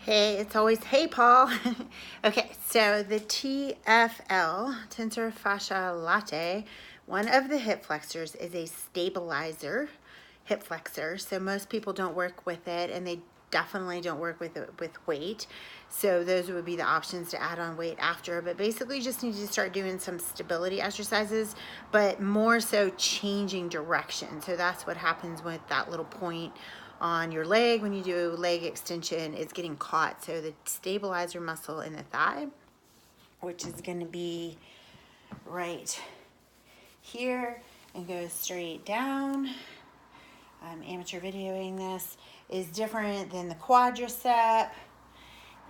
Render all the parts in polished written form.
Hey, it's always, hey, Paul. Okay, so the TFL, tensor fascia latae, one of the hip flexors is a stabilizer hip flexor. So most people don't work with it, and they definitely don't work with it with weight. So those would be the options to add on weight after. But basically, you just need to start doing some stability exercises, but more so changing direction. So that's what happens with that little point on your leg when you do leg extension. It's getting caught. So the stabilizer muscle in the thigh, which is going to be right here and goes straight down. I'm amateur videoing this, is different than the quadricep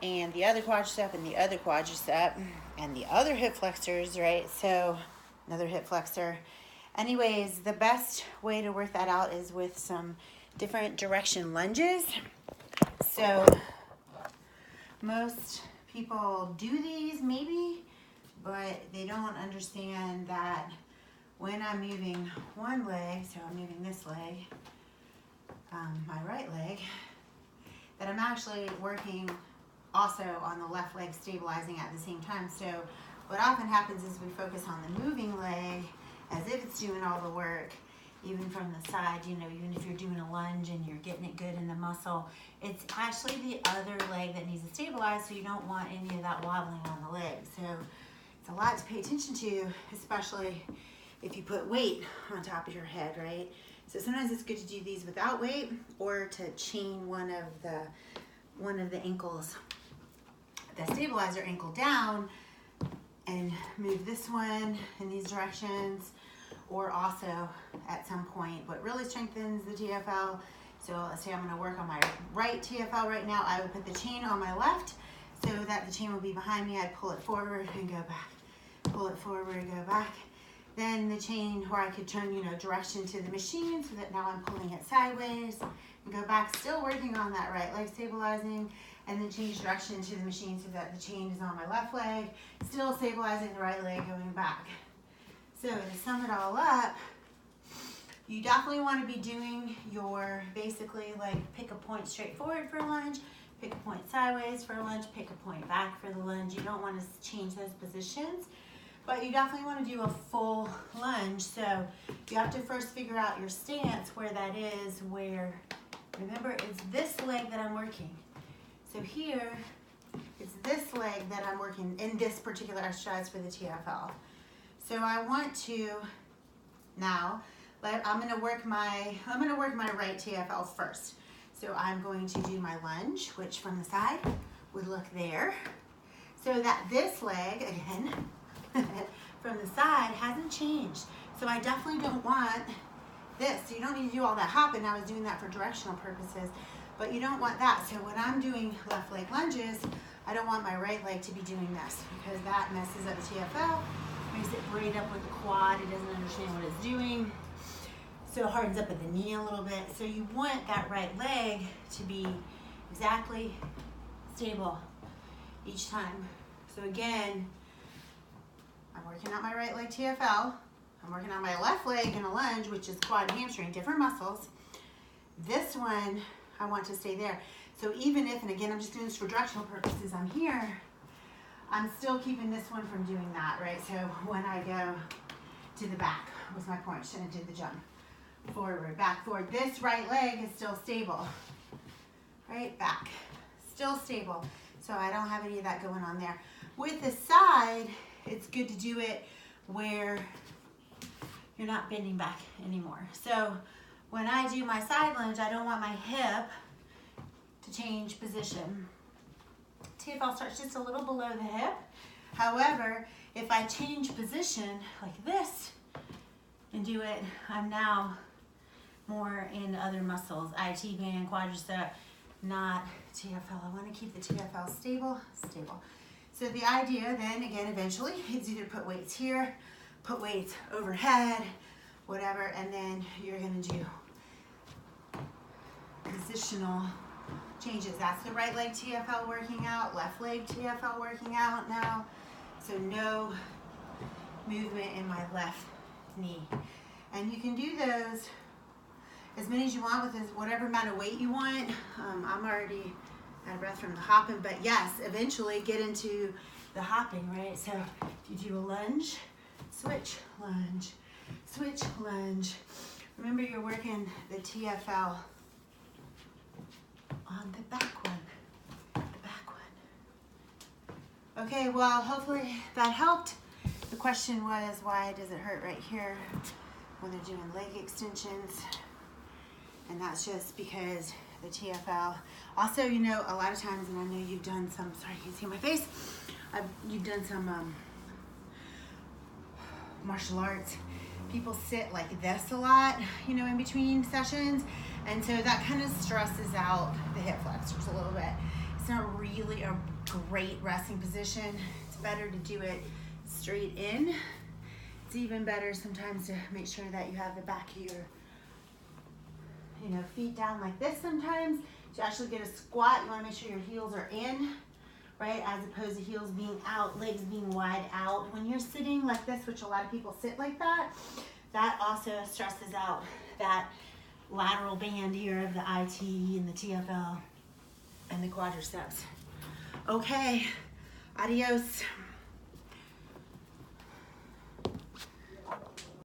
and the other quadricep and the other quadricep and the other hip flexors, right? So another hip flexor. Anyways, the best way to work that out is with some different direction lunges. So most people do these maybe, but they don't understand that when I'm moving one leg, so I'm moving this leg, my right leg, that I'm actually working also on the left leg, stabilizing at the same time. So what often happens is we focus on the moving leg as if it's doing all the work, even from the side, even if you're doing a lunge and you're getting it good in the muscle, it's actually the other leg that needs to stabilize, so you don't want any of that wobbling on the leg. So it's a lot to pay attention to, especially if you put weight on top of your head, right? So sometimes it's good to do these without weight, or to chain one of the ankles, the stabilizer ankle down, and move this one in these directions, or also at some point what really strengthens the TFL. So let's say I'm going to work on my right TFL right now. I would put the chain on my left so that the chain will be behind me. I'd pull it forward and go back, pull it forward and go back. Then the chain where I could turn, direction to the machine, so that now I'm pulling it sideways and go back, still working on that right leg stabilizing, and then change direction to the machine so that the chain is on my left leg, still stabilizing the right leg going back. So to sum it all up, you definitely want to be doing your basically like pick a point straight forward for a lunge, pick a point sideways for a lunge, pick a point back for the lunge. You don't want to change those positions, but you definitely want to do a full lunge. So you have to first figure out your stance, where that is, where, remember, it's this leg that I'm working. So here, it's this leg that I'm working in this particular exercise for the TFL. So I want to now, I'm going to work my right TFL first. So I'm going to do my lunge, which from the side would look there. So that this leg, again, from the side hasn't changed. So I definitely don't want this. So you don't need to do all that hopping. I was doing that for directional purposes, but you don't want that. So when I'm doing left leg lunges, I don't want my right leg to be doing this, because that messes up the TFL, makes it braid up with the quad. It doesn't understand what it's doing. So it hardens up at the knee a little bit. So you want that right leg to be exactly stable each time. So again, I'm working on my right leg TFL. I'm working on my left leg in a lunge, which is quad and hamstring, different muscles. This one, I want to stay there. So even if, and again, I'm just doing this for directional purposes, I'm here, I'm still keeping this one from doing that, right? So when I go to the back, was my point, shouldn't have did the jump. Forward, back, forward. This right leg is still stable, right? Back, still stable. So I don't have any of that going on there. With the side, it's good to do it where you're not bending back anymore. So when I do my side lunge, I don't want my hip to change position. TFL starts just a little below the hip. However, if I change position like this and do it, I'm now more in other muscles, IT band, quadricep, not TFL. I want to keep the TFL stable. So the idea then, again, eventually, is either put weights here, put weights overhead, whatever, and then you're going to do positional changes. That's the right leg TFL working out, left leg TFL working out now. So no movement in my left knee. And you can do those as many as you want with whatever amount of weight you want. I'm already out of breath from the hopping, but yes, eventually get into the hopping, right? So if you do a lunge, switch, lunge, switch, lunge. Remember, you're working the TFL on the back one, the back one. Okay, well, hopefully that helped. The question was, why does it hurt right here when they're doing leg extensions? And that's just because the TFL. Also, you know, a lot of times, and I know you've done some, sorry, you can see my face, you've done some martial arts. People sit like this a lot, you know, in between sessions. And so that kind of stresses out the hip flexors a little bit. It's not really a great resting position. It's better to do it straight in. It's even better sometimes to make sure that you have the back of your, you know, feet down like this sometimes. To actually get a squat, you want to make sure your heels are in, right? As opposed to heels being out, legs being wide out. When you're sitting like this, which a lot of people sit like that, that also stresses out that lateral band here of the IT and the TFL and the quadriceps. Okay, adios.